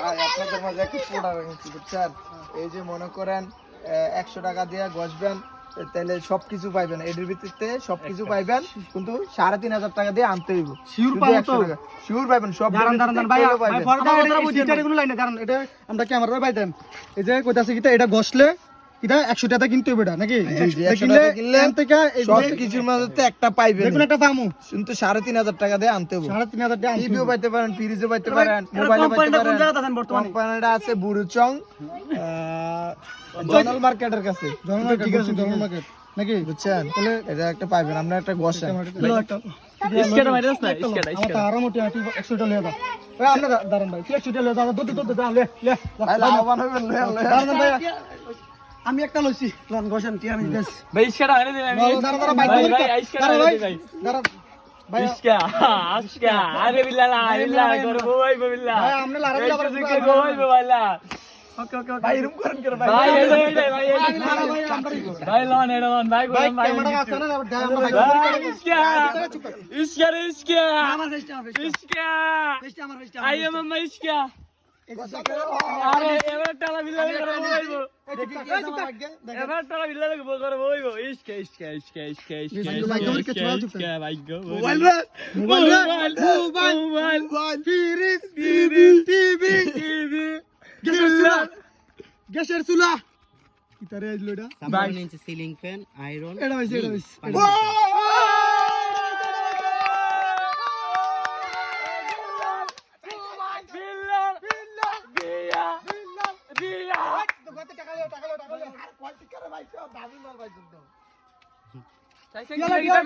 ভাই আপনাদের মাঝে একটা প্রোডাক্ট এনেছি বুঝছেন, এই যে মনে করেন 100 টাকা দিয়ে ঘষবেন তাহলে সবকিছু পাইবেন, এর ভিত্তিতে সবকিছু পাইবেন, কিন্তু 3,500 টাকা দিয়ে আনতে হইব। শিওর পাবো তো? শিওর পাইবেন সব। দাঁড়ান ভাই এগুলো লাইনে দাঁড়ান, এটা আমরা ক্যামেরা পাইতাম। এই যে কইতাছে কিটা এটা ঘষলে এটা 100 টাকা কিনতে হবে এটা নাকি? 100 টাকা কিনলে থেকে সব কিছুর মধ্যে তো একটা পাইবেন, দেখুন একটা পামু কিন্তু 3,500 টাকা দিয়ে আনতে হবে। 3,500 টাকা টিভিও পাইতে পারেন, ফ্রিজও পাইতে পারেন, মোবাইলও পাইতে পারেন। কোম্পানিটা আছে বুড়ুচং জনাল মার্কেটের কাছে। ঠিক আছে, জনগণ মার্কেট নাকি? বুঝছেন, তাহলে এটা একটা পাইবেন, আপনার একটা ঘষেন। ইসকেটা মাইরাস না, ইসকেটা আমার তার মোটি 100 টাকা লয়ে দাও। ভাই আপনি দাঁড়ান ভাই, 100 টাকা লয়ে দাও, দুধ লে ভাই লাভবান হবেন, লয়ে লয়ে। দাঁড়ান ভাই, আমি একটা লইছি লন ঘষেন টি আমি দেশ। ভাই ইসকেটা মাইরা দিন আমি। দাঁড়ান ভাই ভাই ইসকেটা মাইরা দিন ভাই। দাঁড়ান ভাই, ইসকা আজকা আরে বিল্লাহ বিল্লাহ করব ভাই বিল্লাহ। ভাই আমনে লারাবি আবার জিকে কই বাবা। ওকে ওকে ভাই এরকম করেন কেন ভাই? ভাই এই ভাই লন এডা লন ভাই ভাই গরম ভাই। ক্যামেরা আছে না আমরা ভাই ইসকা ইসকা ইসকা আমার ফেসটা ইসকা আমার ফেসটা আইয়া মামা ইসকা আরে এবার টালা বিল্লাহ করব হইবো। এবার টালা বিল্লাহ করব হইবো। ইসকা ইসকা ইসকা ইসকা ইসকা ইসকা ভাই গো মোবাইল রে মোবাইল ফিরিস টিভি গ্যাসের চুলা কিতারে আইলো এটা 7 ইঞ্চি সিলিং ফ্যান আয়রন এটা হইছে টাকা